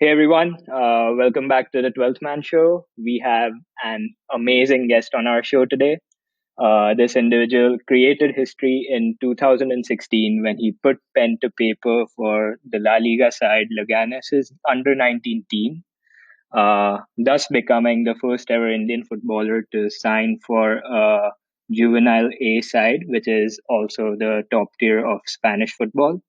Hey everyone, welcome back to the 12th Man Show. We have an amazing guest on our show today. This individual created history in 2016 when he put pen to paper for the La Liga side Leganes' under 19 team, thus becoming the first ever Indian footballer to sign for a juvenile A side, which is also the top tier of Spanish football.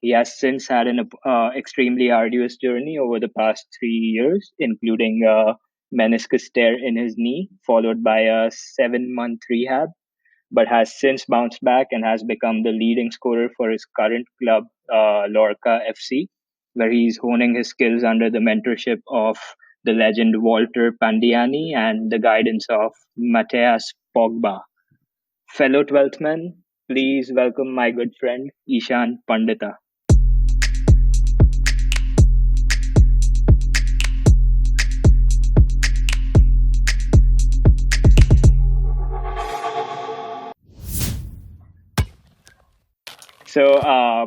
He has since had an extremely arduous journey over the past 3 years, including a meniscus tear in his knee, followed by a 7-month rehab, but has since bounced back and has become the leading scorer for his current club, Lorca FC, where he's honing his skills under the mentorship of the legend Walter Pandiani and the guidance of Mateus Pogba. Fellow 12th men, please welcome my good friend Ishan Pandita. So,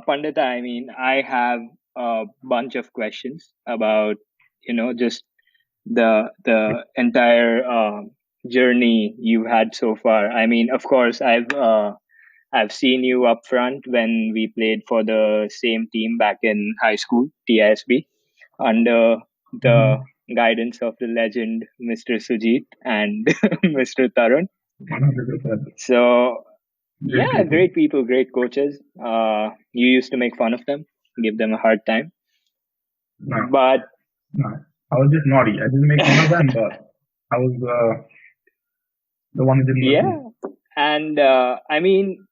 Pandita, I mean, I have a bunch of questions about, just the entire journey you've had so far. I mean, of course, I've seen you up front when we played for the same team back in high school, TISB, under the Mhm. guidance of the legend Mr. Sujit and Mr. Tarun. 100%. So, Great yeah, people. great people, great coaches. You used to make fun of them, give them a hard time. No, But no. I was just naughty. I didn't make fun of them, but I was the one who didn't yeah, listen. and I mean,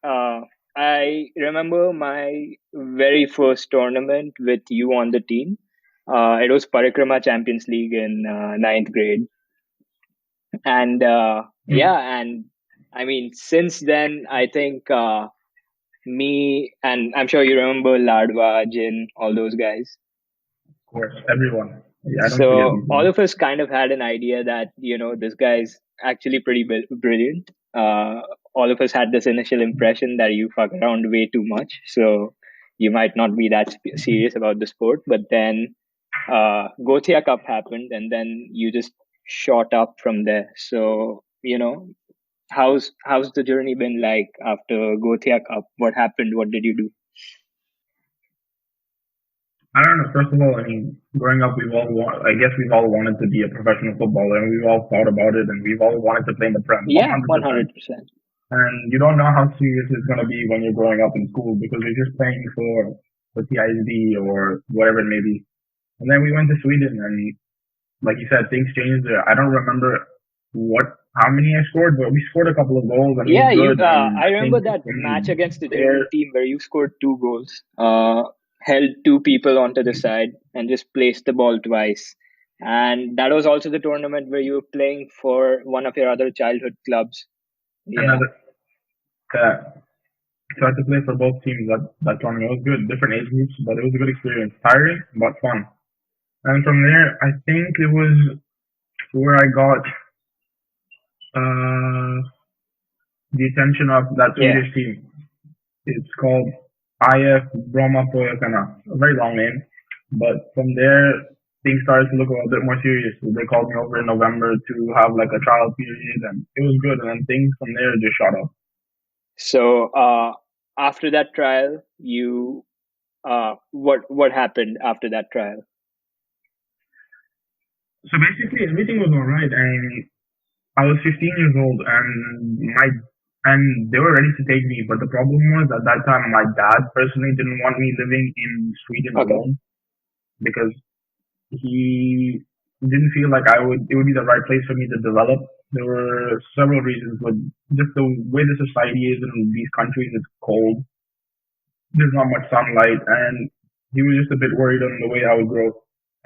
I remember my very first tournament with you on the team. It was Parikrama Champions League in ninth grade, and Mm, yeah, and I mean, since then, I think me and I'm sure you remember Ladwa, Jin, all those guys. of course, everyone. Yeah, I don't forget So these all names. of us kind of had an idea that this guy's actually pretty brilliant. All of us had this initial impression that you fuck around way too much, so you might not be that serious about the sport. But then Gothia Cup happened, and then you just shot up from there. So how's the journey been like after Gothia Cup? What happened? What did you do? I don't know. First of all, I mean, growing up, I guess we've all wanted to be a professional footballer, and we've all thought about it, and we've all wanted to play in the Prem, Yeah, 100%. 100%. And you don't know how serious it's going to be when you're growing up in school because you're just playing for TISD or whatever it may be. And then we went to Sweden, and like you said, things changed there. I don't remember how many I scored, but we scored a couple of goals and it was Yeah, you. good. And I I think remember that from match against the there, German team where you scored two goals, held two people onto the side, and just placed the ball twice. And that was also the tournament where you were playing for one of your other childhood clubs. Yeah. another, so I had to play for both teams that tournament. It was good, different age groups, but it was a good experience. Tiring, but fun. And from there, I think it was where I got uh, the attention of that Yeah. Swedish team. It's called IF Bromma Proyakana. A very long name. But from there, things started to look a little bit more serious. They called me over in November to have like a trial period, and it was good. And then things from there just shot up. So after that trial, you what happened after that trial? So basically, everything was alright. And I was 15 years old, my and they were ready to take me. But the problem was at that time, my dad personally didn't want me living in Sweden Okay. alone because he didn't feel like it would be the right place for me to develop. There were several reasons, but just the way the society is in these countries, it's cold. There's not much sunlight, and he was just a bit worried on the way I would grow.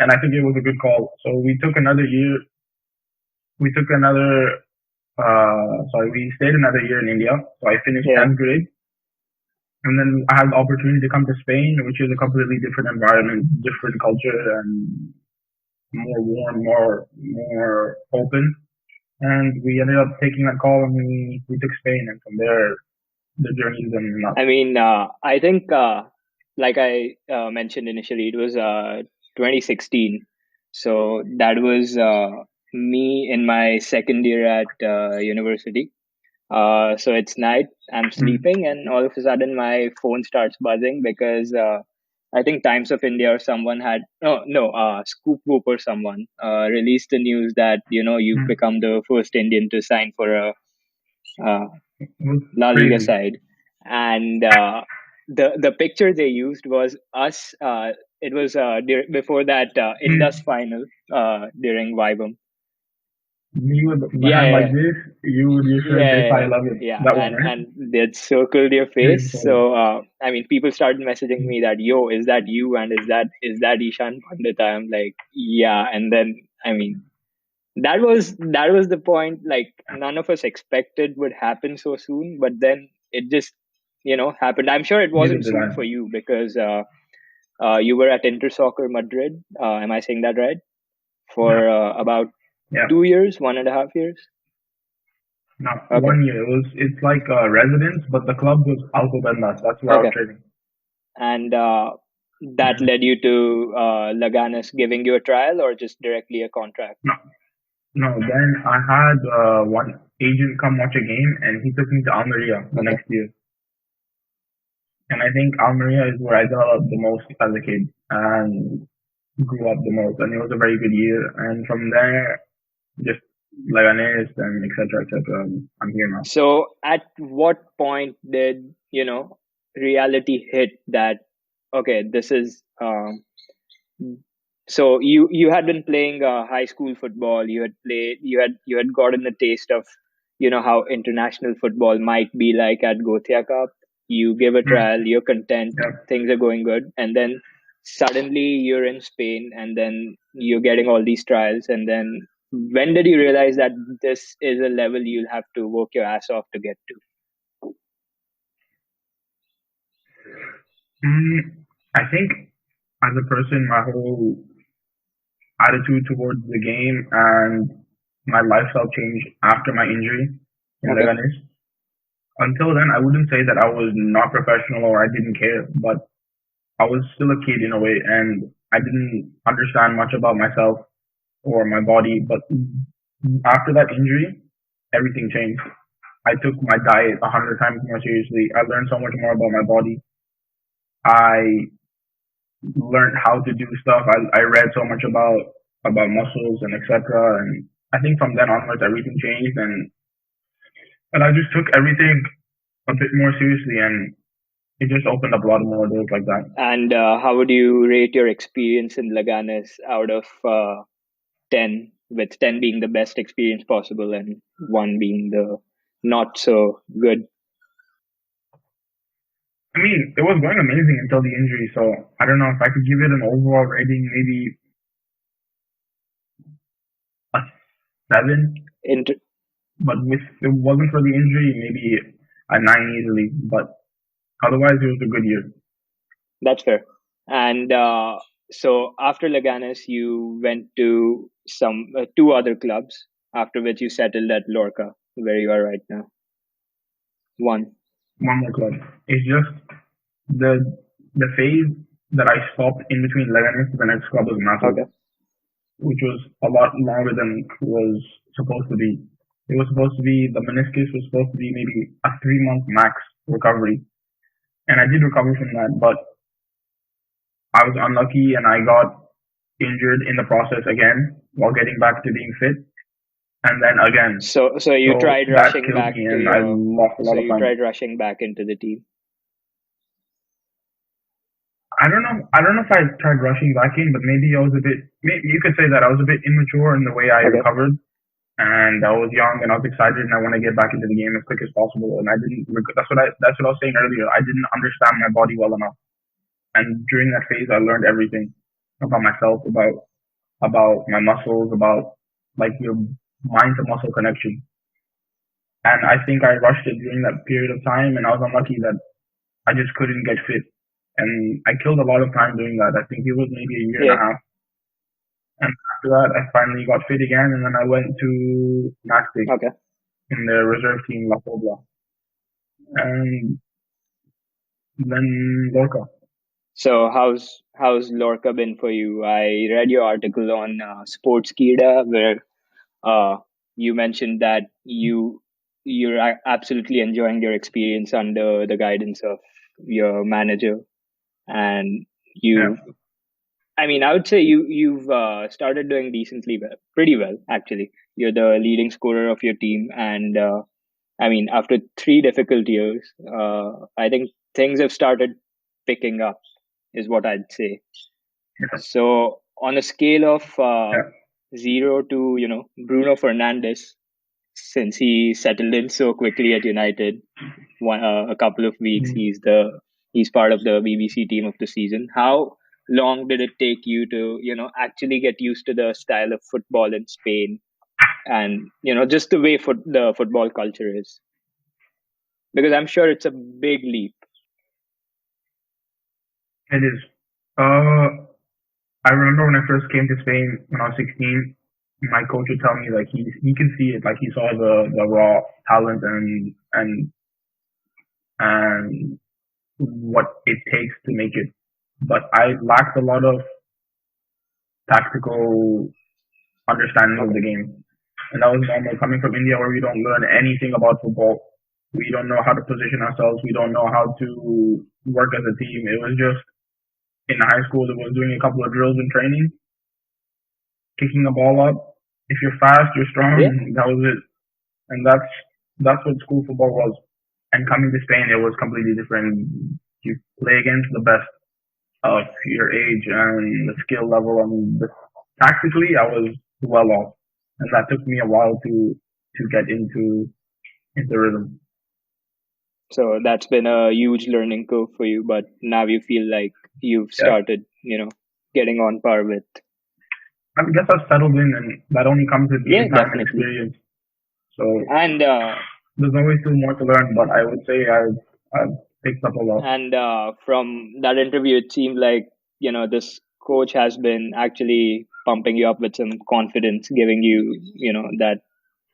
And I think it was a good call. So we took another year. We took another. We stayed another year in India. So I finished Yeah. 10th grade, and then I had the opportunity to come to Spain, which is a completely different environment, different culture, and more warm, more open. And we ended up taking that call and we took Spain, and from there the journey's been nuts. I mean, I think, like I mentioned initially, it was 2016. So that was me in my second year at university. So it's night, I'm Mm, sleeping, and all of a sudden my phone starts buzzing because I think Times of India or someone had Scoop Whoop or someone released the news that you've mm. become the first Indian to sign for a uh, It was La Liga crazy. side, and the picture they used was us. It was before that Indus Mm. final during Vibram. Me with my Yeah, hand yeah, like yeah. this, you just said Yeah, if yeah, I yeah, love it. yeah, That one, and right? they'd circled your Crazy face. photo. So I mean, people started messaging me that, "Yo, is that you?" and "Is that Ishan Pandita?" I'm like, "Yeah." And then I mean, that was the point. Like none of us expected would happen so soon, but then it just happened. I'm sure it Neither wasn't did soon I. for you because you were at Inter Soccer Madrid. Am I saying that right? Yeah, For about yeah. 2 years, 1.5 years. No, Okay. 1 year. It's like residence, but the club was Alcobendas. That's where I was Okay. training. And that Yeah. led you to Laganes giving you a trial or just directly a contract? No, no. Then I had one agent come watch a game, and he took me to Almeria the Okay. next year. And I think Almeria is where I developed the most as a kid and grew up the most. And it was a very good year. And from there, just Leganes and etc. etc. I'm here now. So, at what point did reality hit that okay, this is so you had been playing high school football. You had gotten a taste of how international football might be like at Gothia Cup. You give a Hmm. trial, you're content, Yeah. things are going good, and then suddenly you're in Spain, and then you're getting all these trials, and then when did you realize that this is a level you'll have to work your ass off to get to? I think as a person, my whole attitude towards the game and my lifestyle changed after my injury in Okay. Leganes. Until then, I wouldn't say that I was not professional or I didn't care, but I was still a kid in a way, and I didn't understand much about myself or my body. But after that injury, everything changed. I took my diet 100 times more seriously. I learned so much more about my body. I learned how to do stuff. I read so much about muscles and etc. And I think from then onwards, everything changed, and I just took everything a bit more seriously, and it just opened up a lot more doors like that. And how would you rate your experience in Laganes out of 10, with 10 being the best experience possible and 1 being the not so good? I mean, it was going amazing until the injury, so I don't know if I could give it an overall rating, maybe a 7. Inter- But if it wasn't for the injury, maybe a 9 easily. But otherwise, it was a good year. that's fair. And so after Laganes, you went to some 2 other clubs, after which you settled at Lorca, where you are right now. One. One more club. It's just the the phase that I stopped in between Leganes to the next club was massive, Okay. which was a lot longer than was supposed to be. It was supposed to be the meniscus was supposed to be maybe a 3 month max recovery, and I did recover from that, but I was unlucky and I got injured in the process again while getting back to being fit, and then again. So you So tried that rushing killed back me, to and I your. lost a So lot of you time. tried rushing back into the team. I don't know. I don't know if I tried rushing back in, but maybe I was a bit. Maybe you could say that I was a bit immature in the way I Okay. recovered, and I was young and I was excited and I want to get back into the game as quick as possible. And I didn't. That's what I was saying earlier. I didn't understand my body well enough, and during that phase, I learned everything about myself, about my muscles, about like your mind to muscle connection. And I think I rushed it during that period of time, and I was unlucky that I just couldn't get fit. And I killed a lot of time doing that. I think it was maybe a year and Yeah. a half. And after that, I finally got fit again, and then I went to Nastic Okay. in the reserve team La Pobla, and then Lorca. So how's how's Lorca been for you? I read your article on Sportskeeda where uh, you mentioned that you're absolutely enjoying your experience under the guidance of your manager, and Yeah, you. I mean, I would say you've started doing decently well, pretty well actually. You're the leading scorer of your team, and I mean, after 3 difficult years, I think things have started picking up, is what I'd say. yeah, So, on a scale of yeah. 0 to Bruno Fernandes, since he settled in so quickly at United, a couple of weeks Mm. he's part of the BBC team of the season. How long did it take you to actually get used to the style of football in Spain, and just the way the football culture is? Because I'm sure it's a big leap. It is. Uh, I remember when I first came to Spain when I was 16. My coach would tell me like he can see it, like he saw the raw talent and what it takes to make it. But I lacked a lot of tactical understanding of Okay. the game, and that was normal coming from India where we don't learn anything about football. We don't know how to position ourselves. We don't know how to work as a team. It was just in high school. It was doing a couple of drills and training, kicking the ball up. If you're fast, you're strong. Yeah. That was it, and that's what school football was. And coming to Spain, it was completely different. You play against the best of your age and the skill level, and tactically, I was well off, and that took me a while to get into rhythm. So that's been a huge learning curve for you, but now you feel like you've Yeah, started, getting on par with. I guess I've settled in, and that only comes with Yeah, game time and definitely. experience. So And there's always still more to learn, but I would say I've picked up a lot. from that interview, it seemed like this coach has been actually pumping you up with some confidence, giving you that.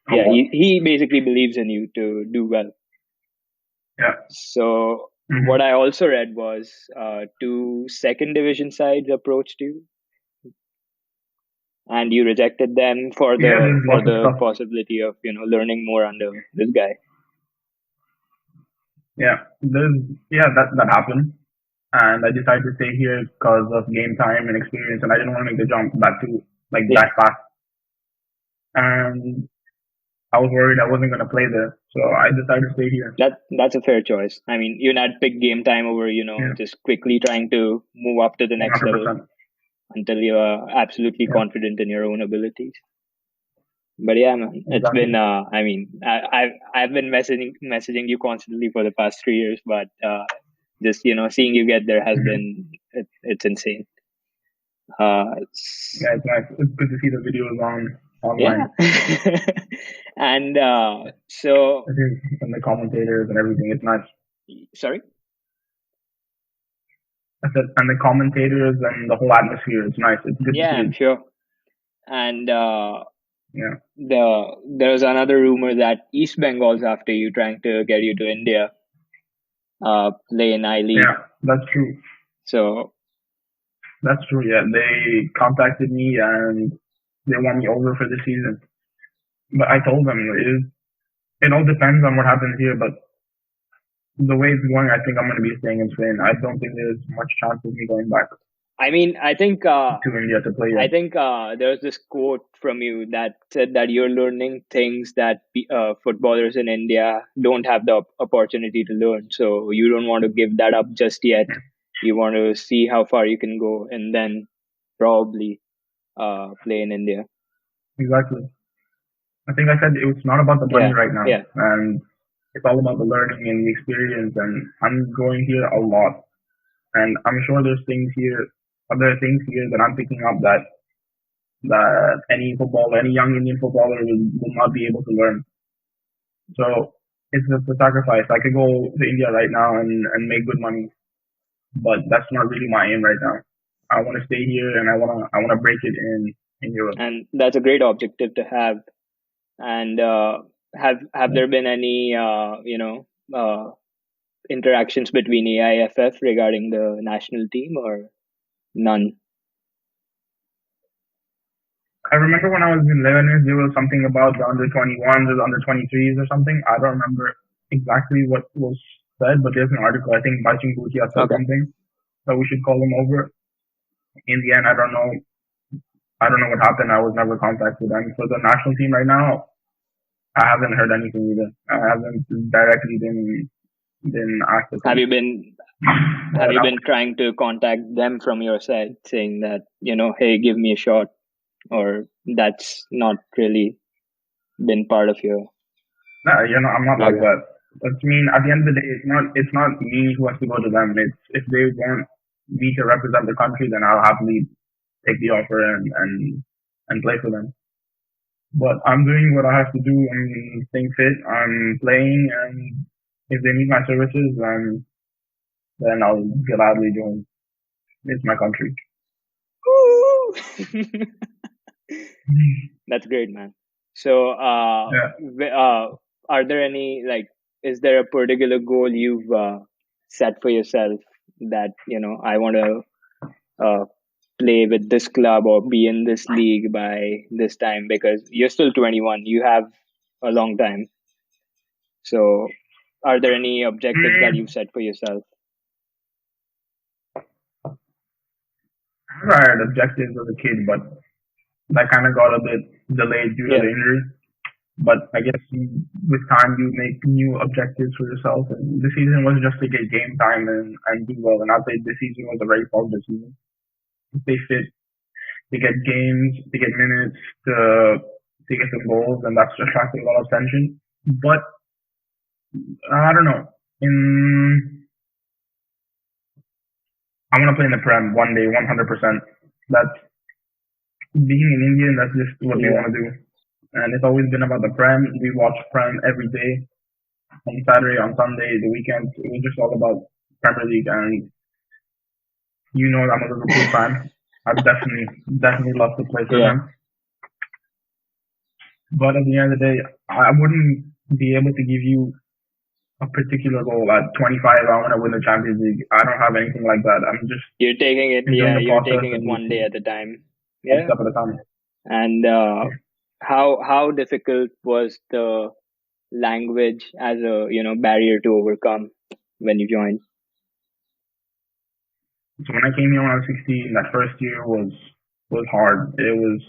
A Yeah, lot. he basically believes in you to do well. Yeah. So what Hmm. I also read was two second division sides approached you, and you rejected them for Yeah, the there's for lots of the stuff. possibility of learning more under this guy. Yeah, there's yeah that happened, and I decided to stay here because of game time and experience, and I didn't want to make the jump back to like Yeah, that fast, and I was worried I wasn't gonna play there, so I decided to stay here. that's a fair choice. I mean, you had picked game time over Yeah, just quickly trying to move up to the next level 100%. until you are absolutely Yeah, confident in your own abilities. But yeah, man, it's been. exactly. I mean, I've been messaging you constantly for the past 3 years, but just seeing you get there has Hmm. been it's insane. Yeah, it's nice. It's good to see the videos Yeah, online. and so I think and the commentators and everything. It's nice. sorry. I said, and the commentators and the whole atmosphere. It's nice. It's good to Yeah, see I'm it. sure. And Yeah. there's another rumor that East Bengal's after you, trying to get you to India, play in I League. Yeah, that's true. So That's true. Yeah, they contacted me and they want me over for the season. But I told them it all depends on what happens here. But the way it's going, I think I'm going to be staying in Spain. I don't think there's much chance of me going back I mean, to India to play I yet. think there's this quote from you that said that you're learning things that footballers in India don't have the opportunity to learn. So you don't want to give that up just yet. You want to see how far you can go, and then probably play in India. Exactly. I think I said it's not about the money Yeah, right now, yeah. and it's all about the learning and the experience. And I'm growing here a lot, and I'm sure there's things here, other things here that I'm picking up that any young Indian footballer will not be able to learn. So it's just a sacrifice. I could go to India right now and make good money, but that's not really my aim right now. I want to stay here and I wanna break it in Europe. And that's a great objective to have. And have Yeah. there been any interactions between AIFF regarding the national team, or None. I remember when I was in Lebanese, there was something about the under 21s or the under 23s or something. I don't remember exactly what was said, but there's an article. I think Baching Bhutia said Okay. something that we should call them over. In the end, I don't know. I don't know what happened. I was never contacted. And for the national team right now, I haven't heard anything either. I haven't directly been asked to Have come. you been have But you been trying to contact them from your side, saying that, hey, give me a shot, or that's not really been part of your? no, I'm not like Okay. that. But I mean, at the end of the day, it's not me who has to go to them. It's if they want me to represent the country, then I'll happily take the offer and play for them. But I'm doing what I have to do. I'm staying fit. I'm playing, and if they need my services, then I'll gladly join. It's my country. That's great, man. So, Yeah. are there any, like, is there a particular goal you've set for yourself that, I want to uh, play with this club or be in this league by this time? Because you're still 21, you have a long time. So, are there any objectives that you've Mm, set for yourself? I had objectives as a kid, but that kind of got a bit delayed due to Yeah. the injury. But I guess with time you make new objectives for yourself. And the season was just to get game time and do well. And I'd say this season was a very positive season. They fit, they get games, they get minutes to get some goals, and that's attracting a lot of attention. But I don't know. I want to play in the Prem one day, 100%. That's being an Indian. That's just what we Yeah. want to do. And it's always been about the Prem. We watch Prem every day, on Saturday, on Sunday, the weekends. It was just all about Premier League. And I'm a Liverpool fan. I'd definitely love to play for Yeah. them. But at the end of the day, I wouldn't be able to give you a particular goal at 25. I want to win the Champions League. I don't have anything like that. I'm just You're taking it, enjoying yeah, the you're process taking it and just one day at a time. one Yeah. step at a time. And how difficult was the language as a barrier to overcome when you joined? So when I came here when I was 16, that first year was hard. It was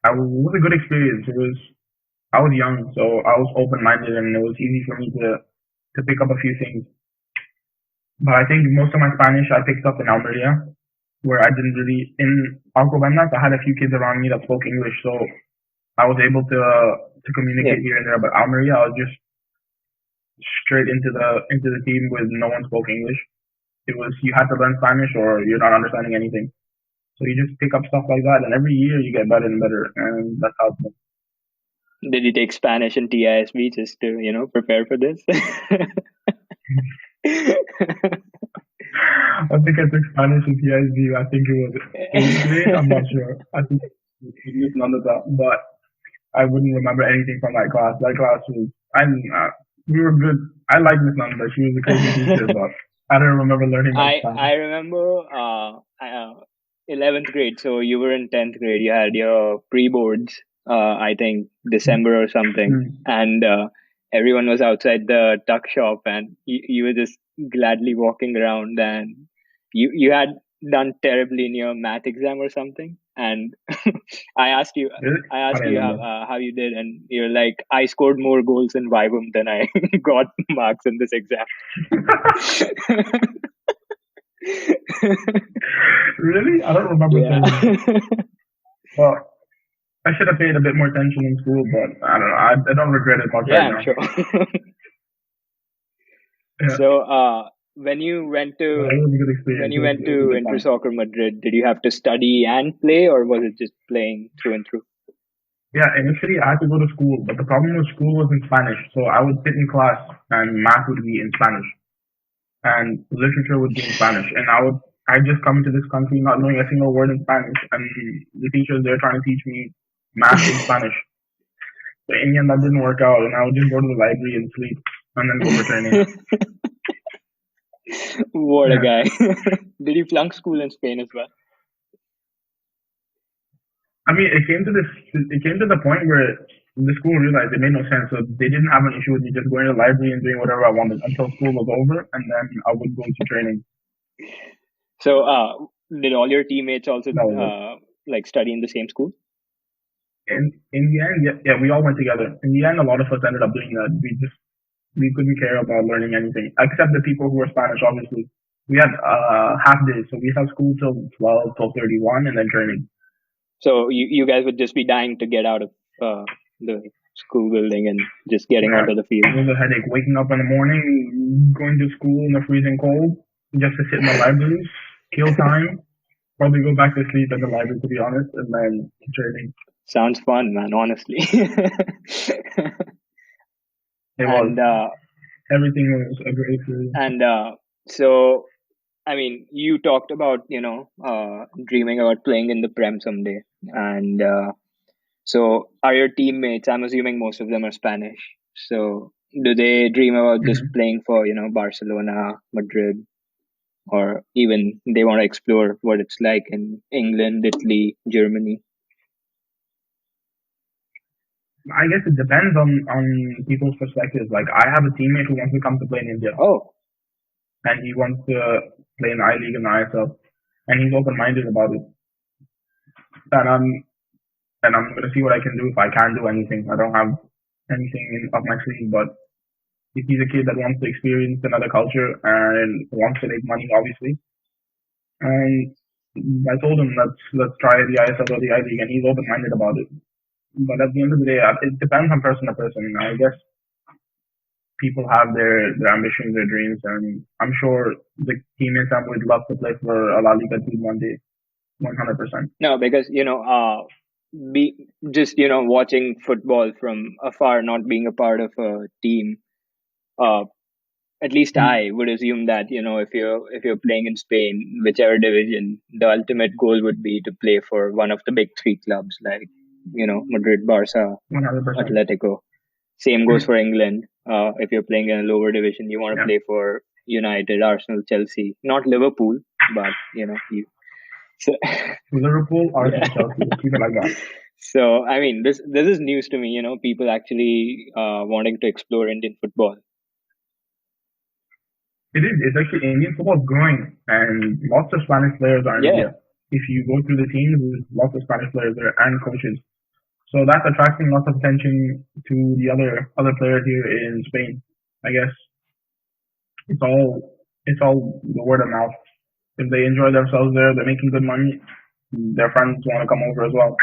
a good experience. I was young, so I was open minded, and it was easy for me to pick up a few things. But I think most of my Spanish I picked up in Almeria, where I didn't really in Alcobendas. I had a few kids around me that spoke English, so I was able to Yeah. communicate here and there. But Almeria, I was just straight into the team with no one spoke English. It was you had to learn Spanish or you're not understanding anything. So you just pick up stuff like that, and every year you get better and better, and that's how it's been. Did you take Spanish and TISB just to prepare for this? I think I took Spanish in PhD. I think it was eighth grade. I'm not sure. I think it was none of that, but I wouldn't remember anything from that class. That class was, we were good. I liked Miss Nanda. She was a crazy teacher, but I don't remember learning much I Spanish. remember 11th grade. So you were in 10th grade. You had your pre-boards, I think December or something, Mm. and everyone was outside the tuck shop, and you were just gladly walking around, and you had done terribly in your math exam or something, and I asked you. Really? I I asked don't you remember. how you did, and you're like, I scored more goals in Vivum than I got marks in this exam. Really? I don't remember Yeah. saying. Well, I should have paid a bit more attention in school, but I don't know. I don't regret it much Yeah, right I'm now. sure. Yeah, So, when you went but to it was a good experience. It was a good Inter time. Soccer Madrid, did you have to study and play, or was it just playing through and through? Yeah, initially I had to go to school, but the problem with school was in Spanish. So I would sit in class and math would be in Spanish and literature would be in Spanish. And I just come into this country not knowing a single word in Spanish, and the teachers they're trying to teach me math in Spanish. So in the end that didn't work out, and I would just go to the library and sleep and then go for training. What a Yeah. guy. Did he flunk school in Spain as well? I mean, it came to the point where the school realized it made no sense. So they didn't have an issue with me just going to the library and doing whatever I wanted until school was over, and then I would go to training. So, did all your teammates also No, like study in the same school? in the end, yeah, yeah, we all went together. In the end, a lot of us ended up doing that. We couldn't care about learning anything except the people who were Spanish. Obviously, we had half days, so we had school till 12, 12:31, and then training. So you guys would just be dying to get out of the school building and just getting Yeah, onto the field. it was a headache waking up in the morning, going to school in the freezing cold, just to sit in the library, kill time, probably go back to sleep in the library to be honest, and then training. Sounds fun, man. Honestly. It was and everything was a great experience. and so I mean, you talked about dreaming about playing in the Prem someday, and so are your teammates? I'm assuming most of them are Spanish. So do they dream about just Mm-hmm. playing for Barcelona, Madrid, or even they want to explore what it's like in England, Italy, Germany? I guess it depends on people's perspectives. Like I have a teammate who wants to come to play in India, Oh, and he wants to play in the I League and the ISL, and he's open minded about it. And I'm gonna see what I can do if I can do anything. I don't have anything up my sleeve, but if he's a kid that wants to experience another culture and wants to make money, obviously, and I told him let's try the ISL or the I League, and he's open minded about it. But at the end of the day, it depends on person to person. I guess people have their ambitions, their dreams, and I'm sure the team in Sam would love to play for a La Liga team one day, 100%. no, because be just watching football from afar, not being a part of a team. Uh, at least I would assume that if you're playing in Spain, whichever division, the ultimate goal would be to play for one of the big three clubs like Madrid, Barca, 100%. Atletico. Same goes for England. If you're playing in a lower division, you want to Yeah. play for United, Arsenal, Chelsea, not Liverpool, but you. So Liverpool, yeah. Arsenal, Chelsea. Let's keep it like that. So I mean, this is news to me. People actually wanting to explore Indian football. It is. It's actually Indian football is growing, and lots of Spanish players are in Yeah, India. If you go through the teams, there's lots of Spanish players there and coaches. So that's attracting lots of attention to the other players here in Spain. I guess it's all the word of mouth. If they enjoy themselves there, they're making good money. Their friends want to come over as well,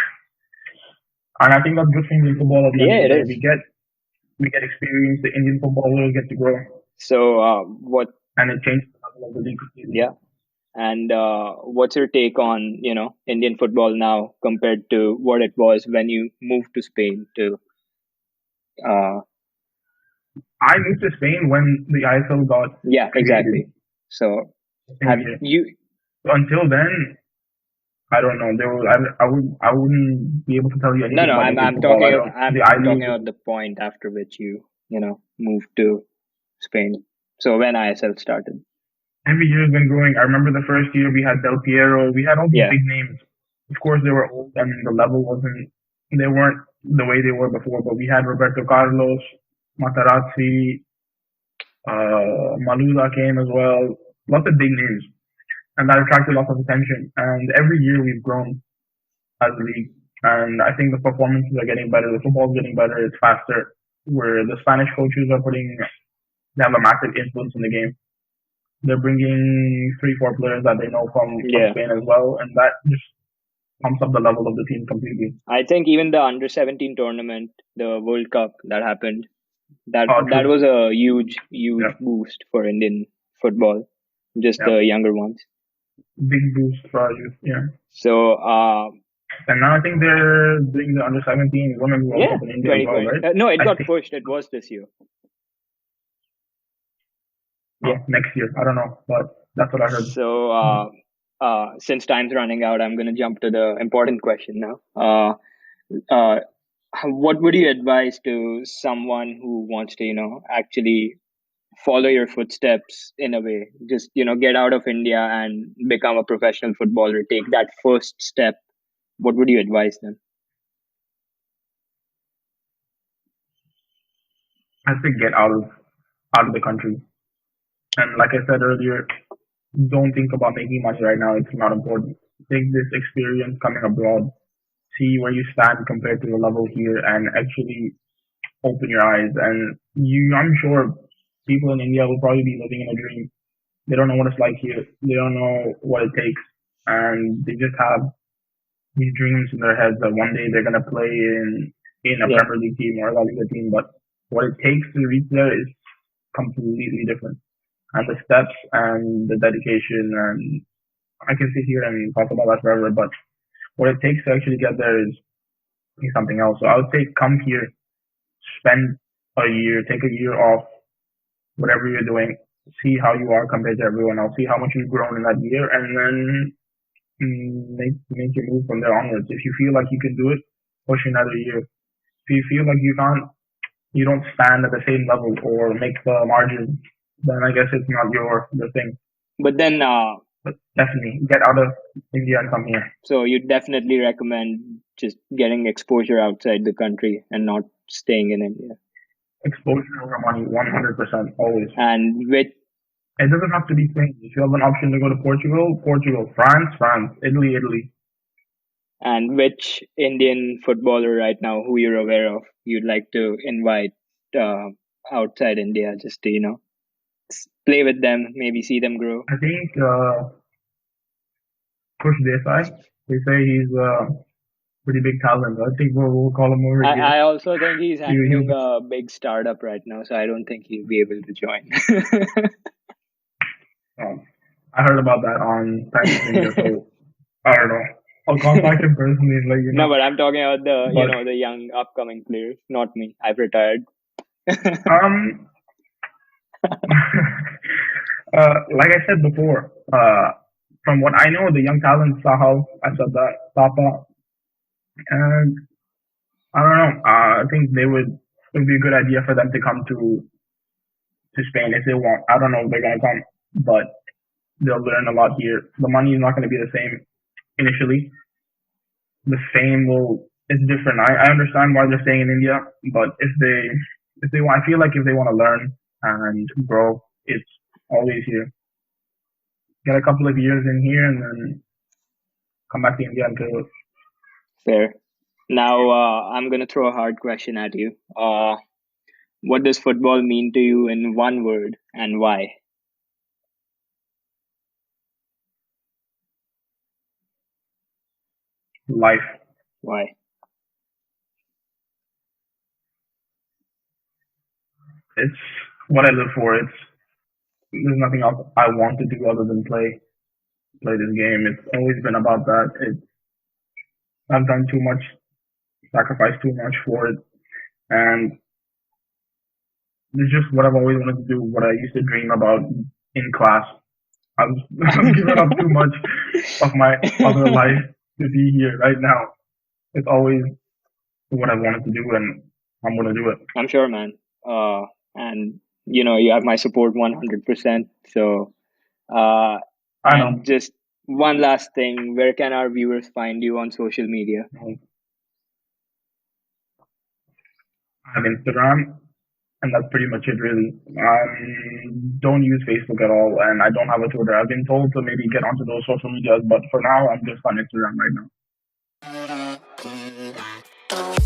and I think that's good for Indian football. At the end yeah, of it the day, is. we get experience. The Indian footballers get to grow, So what? and it changes the level of the league completely. Yeah, and what's your take on Indian football now compared to what it was when you moved to Spain to uh I moved to Spain when the ISL got yeah, created. exactly. So The same have year. you So until then, I don't know. I wouldn't be able to tell you no, anything no, about I'm Indian I'm football. I talking don't. I'm The I I'm talking League. about the point after which you moved to Spain. So when ISL started. Every year has been growing. I remember the first year we had Del Piero. We had all these Yeah. big names. Of course, they were old and the level wasn't. They weren't the way they were before. But we had Roberto Carlos, Materazzi, Maluda came as well. Lots of big names, and that attracted lots of attention. And every year we've grown as a league. And I think the performances are getting better. The football's getting better. It's faster. Where the Spanish coaches are they have a massive influence in the game. They're bringing three, four players that they know from Yeah. Spain as well, and that just pumps up the level of the team completely. I think even the under 17 tournament, the World Cup that happened, that True. was a huge Yeah, boost for Indian football, just yeah. the younger ones. Big boost for our youth. Yeah. So And now I think they're doing the under 17 Women's World yeah, Cup in India as well, 2020. right? No, it I got think pushed. It was this year. Yeah. next year. I don't know, but that's what I heard. So since time's running out, I'm gonna jump to the important question now. Uh, what would you advise to someone who wants to, actually follow your footsteps in a way. Just, get out of India and become a professional footballer. Take that first step. What would you advise them? I think get out of the country. And like I said earlier, don't think about making money right now. It's not important. Take this experience coming abroad, see where you stand compared to the level here, and actually open your eyes. And I'm sure people in India will probably be living in a dream. They don't know what it's like here. They don't know what it takes, and they just have these dreams in their heads that one day they're gonna play in a Yeah. Premier League team or a La Liga team. But what it takes to reach there is completely different, and the steps and the dedication. And I can sit here and talk about that forever, but what it takes to actually get there is something else. So I would say come here, spend a year, take a year off, whatever you're doing, see how you are compared to everyone else, see how much you've grown in that year, and then make your move from there onwards. If you feel like you can do it, push another year. If you feel like you can't, you don't stand at the same level or make the margin, then I guess it's not the thing. But then, But definitely get out of India and come here. so you definitely recommend just getting exposure outside the country and not staying in India. Exposure over money, 100%, always. And It doesn't have to be Spain. If you have an option to go to Portugal, Portugal, France, France, Italy, Italy. which Indian footballer right now who you're aware of you'd like to invite uh, outside India just to, play with them, maybe see them grow. I think Push Desai. They say he's pretty big talent. I think we'll call him over here. I also think he's He, handling a big startup right now, so I don't think he'll be able to join. I heard about that on Times India, so I don't know. I'll contact him personally and let you No, know. but I'm talking about But the young upcoming players, not me. I've retired. um, like I said before, from what I know, the young talent Sahal, I said that Sapa, and I don't know. I think it would be a good idea for them to come to Spain if they want. I don't know if they're gonna come, but they'll learn a lot here. The money is not going to be the same initially. The fame will it's different. I understand why they're staying in India, but if they want, I feel like if they want to learn and grow, it's always here. Get a couple of years in here and then come back to India and kill it. Fair. Now, I'm gonna throw a hard question at you. What does football mean to you in one word, and why? Life. Why? It's what I live for. There's nothing else I want to do other than play this game. It's always been about that. I've done too much, sacrificed too much for it, and it's just what I've always wanted to do. What I used to dream about in class. I'm giving up too much of my other life to be here right now. It's always what I wanted to do, and I'm gonna do it. I'm sure, man. And you have my support 100%. So, uh, I and know. just one last thing, where can our viewers find you on social media? I have Instagram, and that's pretty much it, really. I don't use Facebook at all, and I don't have a Twitter. I've been told to maybe get onto those social medias, but for now, I'm just on Instagram right now.